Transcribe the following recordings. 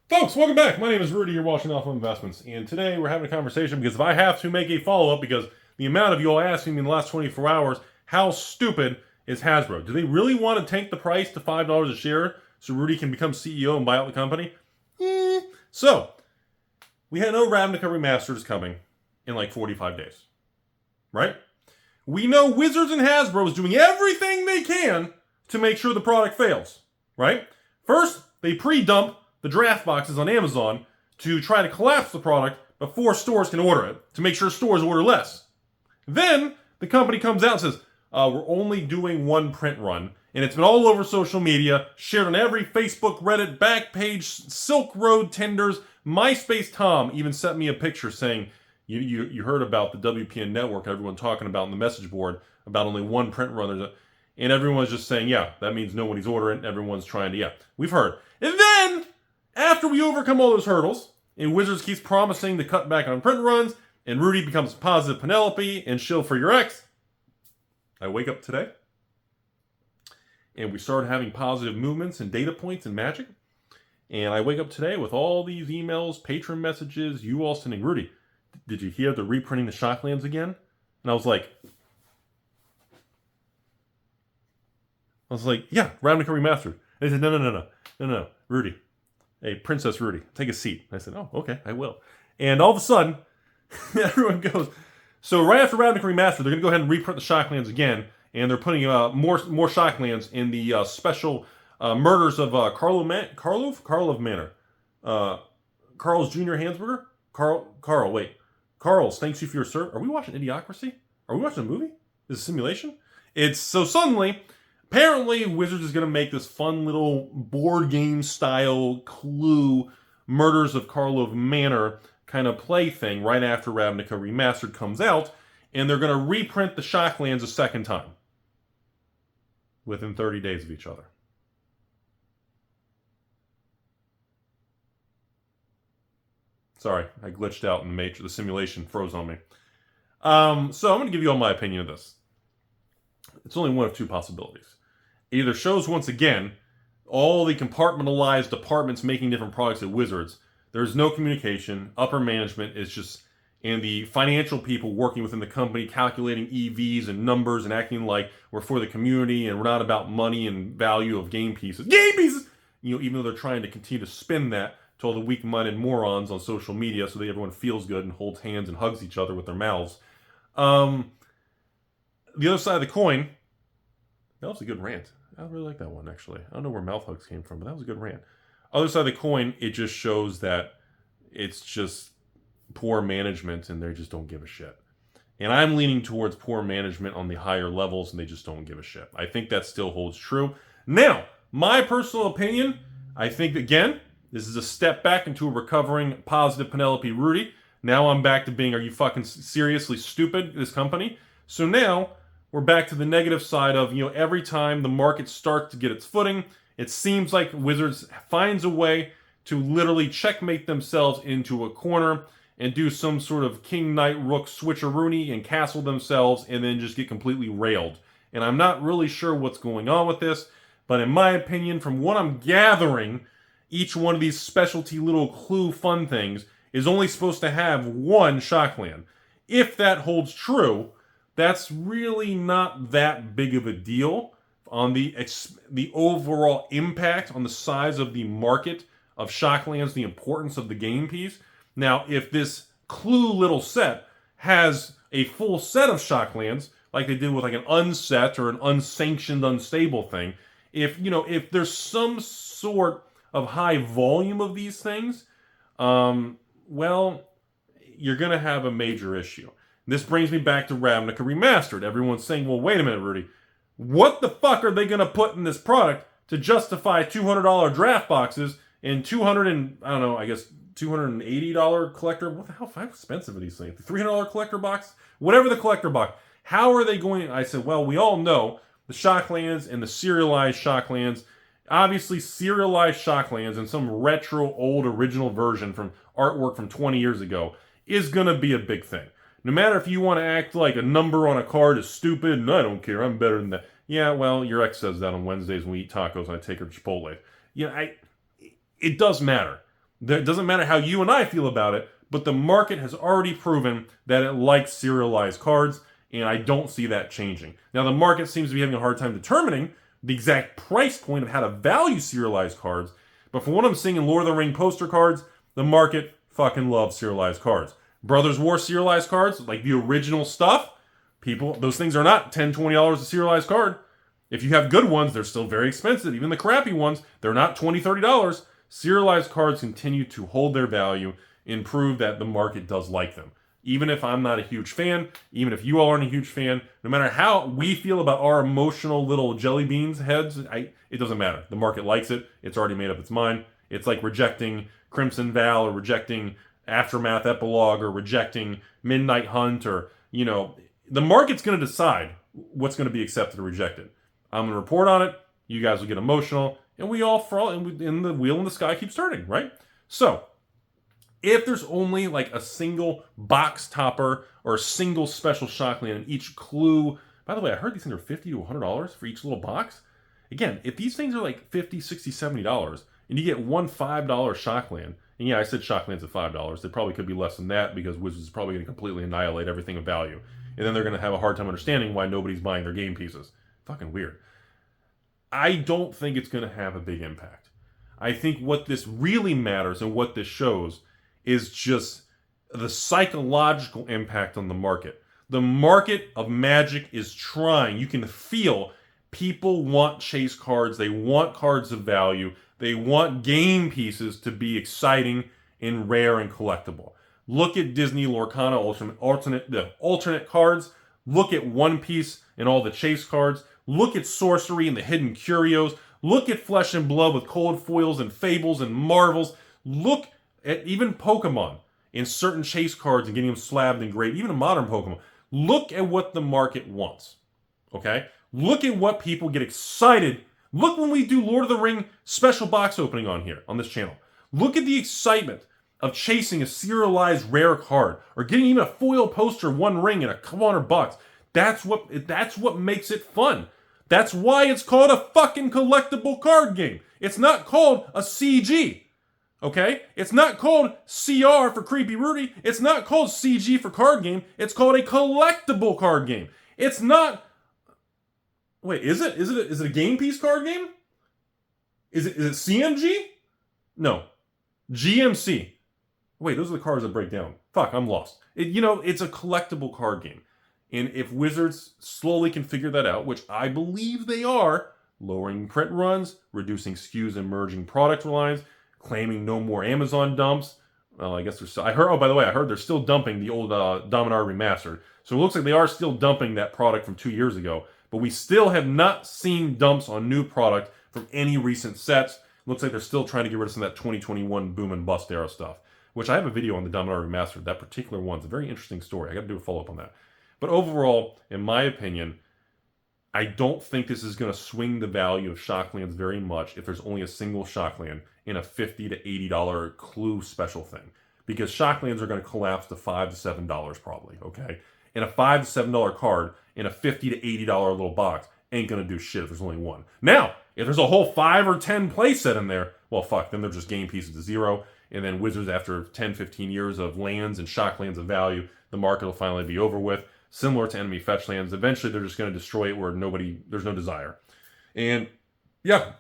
Folks, welcome back. My name is Rudy. You're watching Alpha Investments. And today we're having a conversation because if I have to make a follow-up, because the amount of you all asking me in the last 24 hours, how stupid is Hasbro? Do they really want to tank the price to $5 a share so Rudy can become CEO and buy out the company? So, we know Ravnica Remastered is coming in like 45 days. Right? We know Wizards and Hasbro is doing everything they can to make sure the product fails. Right? First, they pre-dump the draft boxes on Amazon to try to collapse the product before stores can order it, to make sure stores order less. Then the company comes out and says, we're only doing one print run, and it's been all over social media, shared on every Facebook, Reddit, Backpage, Silk Road tenders, MySpace. Tom even sent me a picture saying, you heard about the WPN network, everyone talking about on the message board about only one print run. And everyone's just saying, yeah, that means nobody's ordering. Everyone's trying to, yeah, we've heard. And then, after we overcome all those hurdles, and Wizards keeps promising to cut back on print runs, and Rudy becomes positive Penelope and shill for your ex, I wake up today, and we started having positive movements and data points in Magic, and I wake up today with all these emails, patron messages, you all sending, Rudy, did you hear they're reprinting the Shocklands again? And I was like, yeah, Ravnica Remastered. And they said, no, Rudy. Hey, Princess Rudy, take a seat. I said, oh, okay, I will. And all of a sudden, everyone goes, so right after Ravnica Remastered, they're going to go ahead and reprint the Shocklands again, and they're putting more Shocklands in the special murders of Karlov Manor. Carl's Jr. Hansberger? Carl's, thanks you for your service. Are we watching Idiocracy? Are we watching a movie? Is it a simulation? So suddenly, apparently, Wizards is going to make this fun little board game style Clue Murders of Karlov Manor kind of play thing right after Ravnica Remastered comes out, and they're going to reprint the Shocklands a second time within 30 days of each other. Sorry, I glitched out in the simulation froze on me. So I'm going to give you all my opinion of this. It's only one of two possibilities. It either shows once again all the compartmentalized departments making different products at Wizards. There's no communication. Upper management is just, and the financial people working within the company calculating EVs and numbers and acting like we're for the community and we're not about money and value of game pieces. Game pieces! Even though they're trying to continue to spin that to all the weak-minded morons on social media so that everyone feels good and holds hands and hugs each other with their mouths. The other side of the coin, that was a good rant. I really like that one, actually. I don't know where mouth hugs came from, but that was a good rant. Other side of the coin, it just shows that it's just poor management and they just don't give a shit. And I'm leaning towards poor management on the higher levels and they just don't give a shit. I think that still holds true. Now, my personal opinion, I think, again, this is a step back into a recovering positive Penelope Rudy. Now I'm back to being, are you fucking seriously stupid, this company? So now, we're back to the negative side of, every time the market starts to get its footing, it seems like Wizards finds a way to literally checkmate themselves into a corner and do some sort of king, knight, rook switcheroony and castle themselves and then just get completely railed. And I'm not really sure what's going on with this, but in my opinion, from what I'm gathering, each one of these specialty little Clue fun things is only supposed to have one Shockland. If that holds true, that's really not that big of a deal on the overall impact on the size of the market of Shocklands, the importance of the game piece. Now, if this Clue little set has a full set of Shocklands, like they did with like an unset or an unsanctioned, unstable thing, if there's some sort of high volume of these things, well, you're going to have a major issue. This brings me back to Ravnica Remastered. Everyone's saying, well, wait a minute, Rudy. What the fuck are they going to put in this product to justify $200 draft boxes and $280 collector? What the hell? How expensive are these things? The $300 collector box? Whatever the collector box. How are they going? I said, well, we all know the Shocklands and the serialized Shocklands. Obviously, serialized Shocklands and some retro old original version from artwork from 20 years ago is going to be a big thing. No matter if you want to act like a number on a card is stupid, and I don't care, I'm better than that. Yeah, well, your ex says that on Wednesdays when we eat tacos and I take her to Chipotle. It does matter. It doesn't matter how you and I feel about it, but the market has already proven that it likes serialized cards, and I don't see that changing. Now, the market seems to be having a hard time determining the exact price point of how to value serialized cards, but from what I'm seeing in Lord of the Ring poster cards, the market fucking loves serialized cards. Brothers War serialized cards, like the original stuff, those things are not $10, $20 a serialized card. If you have good ones, they're still very expensive. Even the crappy ones, they're not $20, $30. Serialized cards continue to hold their value and prove that the market does like them. Even if I'm not a huge fan, even if you all aren't a huge fan, no matter how we feel about our emotional little jelly beans heads, it doesn't matter. The market likes it. It's already made up its mind. It's like rejecting Crimson Val or rejecting Aftermath Epilogue or rejecting Midnight Hunt or, the market's going to decide what's going to be accepted or rejected. I'm going to report on it. You guys will get emotional, and we all fall, and the wheel in the sky keeps turning, right? So, if there's only like a single box topper or a single special Shockland in each clue, by the way, I heard these things are $50 to $100 for each little box. Again, if these things are like $50, $60, $70, and you get one $5 Shockland, and yeah, I said Shockland's at $5. They probably could be less than that because Wizards is probably going to completely annihilate everything of value. And then they're going to have a hard time understanding why nobody's buying their game pieces. Fucking weird. I don't think it's going to have a big impact. I think what this really matters and what this shows is just the psychological impact on the market. The market of Magic is trying. You can feel people want chase cards. They want cards of value. They want game pieces to be exciting and rare and collectible. Look at Disney Lorcana alternate cards. Look at One Piece and all the chase cards. Look at Sorcery and the hidden curios. Look at Flesh and Blood with cold foils and fables and marvels. Look at even Pokemon in certain chase cards and getting them slabbed and graded. Even a modern Pokemon. Look at what the market wants. Okay? Look at what people get excited. Look when we do Lord of the Ring special box opening on here, on this channel. Look at the excitement of chasing a serialized rare card or getting even a foil poster, One Ring, in a couple $100. That's what makes it fun. That's why it's called a fucking collectible card game. It's not called a CG. Okay? It's not called CR for Creepy Rudy. It's not called CG for card game. It's called a collectible card game. It's not... Wait, is it? Is it a game piece card game? Is it CMG? No. GMC. Wait, those are the cards that break down. Fuck, I'm lost. It's a collectible card game. And if Wizards slowly can figure that out, which I believe they are, lowering print runs, reducing SKUs and merging product lines, claiming no more Amazon dumps. Well, I guess they're still... by the way, I heard they're still dumping the old Dominar Remastered. So it looks like they are still dumping that product from 2 years ago. But we still have not seen dumps on new product from any recent sets. Looks like they're still trying to get rid of some of that 2021 boom and bust era stuff. Which I have a video on the Dominar Remastered. That particular one's a very interesting story. I got to do a follow-up on that. But overall, in my opinion, I don't think this is going to swing the value of Shocklands very much if there's only a single Shockland in a $50 to $80 clue special thing. Because Shocklands are going to collapse to $5 to $7 probably, okay? And a $5 to $7 card in a $50 to $80 little box ain't going to do shit if there's only one. Now, if there's a whole 5 or 10 play set in there, well, fuck, then they're just game pieces to zero. And then Wizards, after 10, 15 years of lands and Shocklands of value, the market will finally be over with. Similar to enemy fetch lands, eventually they're just going to destroy it where there's no desire. And yeah,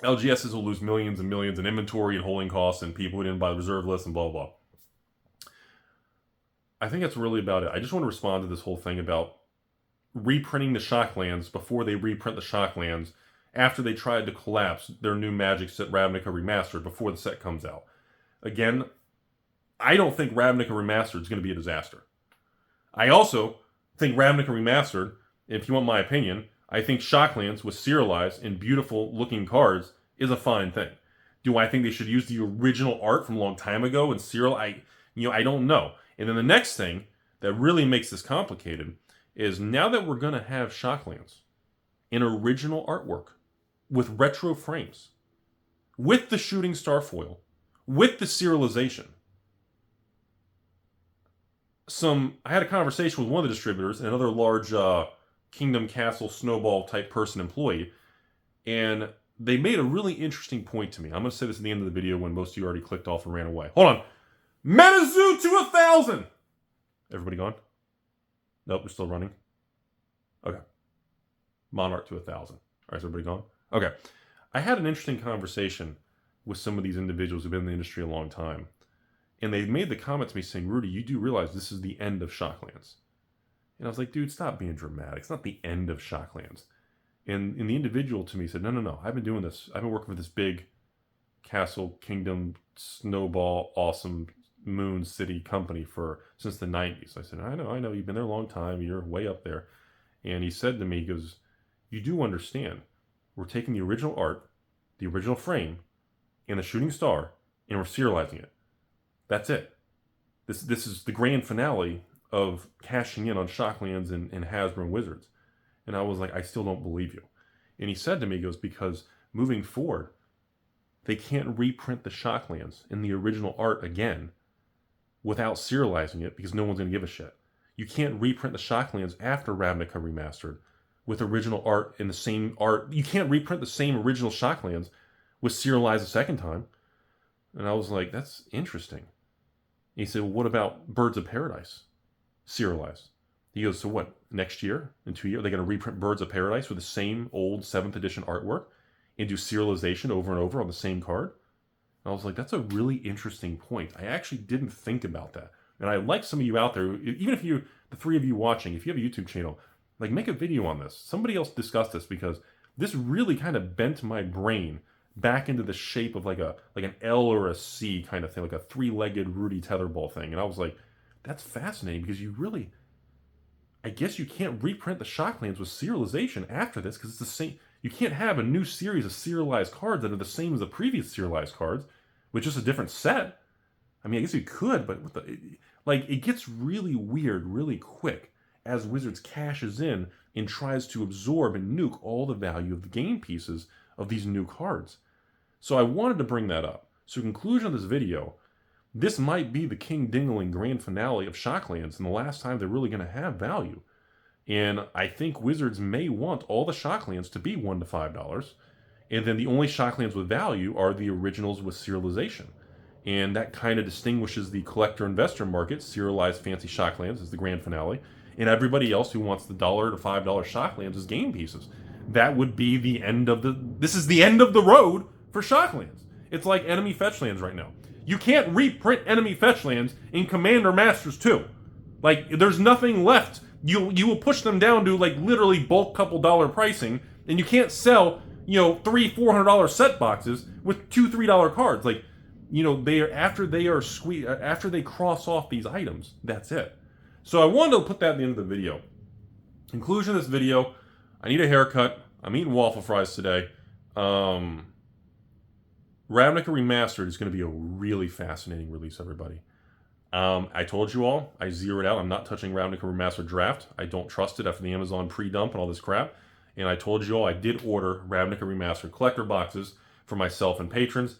LGSs will lose millions and millions in inventory and holding costs and people who didn't buy the reserve list and blah, blah, blah. I think that's really about it. I just want to respond to this whole thing about reprinting the Shocklands before they reprint the Shocklands after they tried to collapse their new Magic set Ravnica Remastered before the set comes out. Again, I don't think Ravnica Remastered is going to be a disaster. I also think Ravnica Remastered, if you want my opinion, I think Shocklands with serialized and beautiful looking cards is a fine thing. Do I think they should use the original art from a long time ago and serial? I don't know. And then the next thing that really makes this complicated is now that we're going to have Shocklands in original artwork with retro frames, with the shooting star foil, with the serialization. I had a conversation with one of the distributors and another large Kingdom Castle Snowball type person employee, and they made a really interesting point to me. I'm going to say this at the end of the video when most of you already clicked off and ran away. Hold on. MetaZoo to 1,000! Everybody gone? Nope, we're still running. Okay. Monarch to 1,000. All right, is everybody gone? Okay. I had an interesting conversation with some of these individuals who've been in the industry a long time. And they made the comment to me saying, Rudy, you do realize this is the end of Shocklands. And I was like, dude, stop being dramatic. It's not the end of Shocklands. And the individual to me said, no. I've been doing this. I've been working for this big castle, kingdom, snowball, awesome moon city company since the 90s. I said, I know. You've been there a long time. You're way up there. And he said to me, he goes, you do understand. We're taking the original art, the original frame, and the shooting star, and we're serializing it. That's it. This is the grand finale of cashing in on Shocklands and Hasbro and Wizards. And I was like, I still don't believe you. And he said to me, he goes, because moving forward, they can't reprint the Shocklands in the original art again without serializing it because no one's going to give a shit. You can't reprint the Shocklands after Ravnica Remastered with original art in the same art. You can't reprint the same original Shocklands with serialized a second time. And I was like, that's interesting. He said, well, what about Birds of Paradise? Serialized. He goes, so what, next year, in 2 years, they're going to reprint Birds of Paradise with the same old 7th edition artwork and do serialization over and over on the same card? And I was like, that's a really interesting point. I actually didn't think about that. And I like some of you out there, even if you, the three of you watching, if you have a YouTube channel, like make a video on this. Somebody else discuss this because this really kind of bent my brain back into the shape of like an L or a C kind of thing, like a three-legged Rudy tetherball thing. And I was like, that's fascinating because you really, I guess you can't reprint the Shocklands with serialization after this because it's the same. You can't have a new series of serialized cards that are the same as the previous serialized cards with just a different set. I mean, I guess you could, but it gets really weird really quick as Wizards cashes in and tries to absorb and nuke all the value of the game pieces of these new cards. So I wanted to bring that up. So conclusion of this video, this might be the King Dingling grand finale of Shocklands and the last time they're really going to have value. And I think Wizards may want all the Shocklands to be $1 to $5. And then the only Shocklands with value are the originals with serialization. And that kind of distinguishes the collector-investor market, serialized fancy Shocklands as the grand finale, and everybody else who wants the $1 to $5 Shocklands as game pieces. That would be the end of this is the end of the road for Shocklands. It's like Enemy Fetchlands right now. You can't reprint Enemy Fetchlands in Commander Masters 2. Like, there's nothing left. You will push them down to, like, literally bulk couple dollar pricing, and you can't sell, $300-$400 set boxes with $2-$3 cards. Like, after they cross off these items, that's it. So I wanted to put that at the end of the video. Conclusion of this video, I need a haircut. I'm eating waffle fries today. Ravnica Remastered is going to be a really fascinating release, everybody. I told you all, I zeroed out. I'm not touching Ravnica Remastered Draft. I don't trust it after the Amazon pre-dump and all this crap. And I told you all I did order Ravnica Remastered collector boxes for myself and patrons.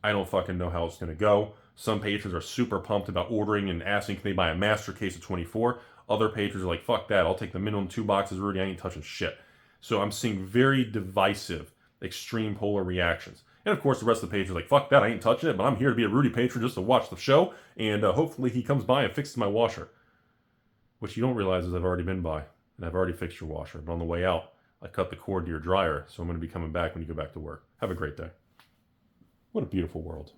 I don't fucking know how it's going to go. Some patrons are super pumped about ordering and asking, can they buy a master case of 24? Other patrons are like, fuck that. I'll take the minimum 2 boxes, Rudy. I ain't touching shit. So I'm seeing very divisive, extreme polar reactions. And of course, the rest of the patrons are like, fuck that. I ain't touching it, but I'm here to be a Rudy patron just to watch the show. And hopefully he comes by and fixes my washer. Which you don't realize is I've already been by. And I've already fixed your washer. But on the way out, I cut the cord to your dryer. So I'm going to be coming back when you go back to work. Have a great day. What a beautiful world.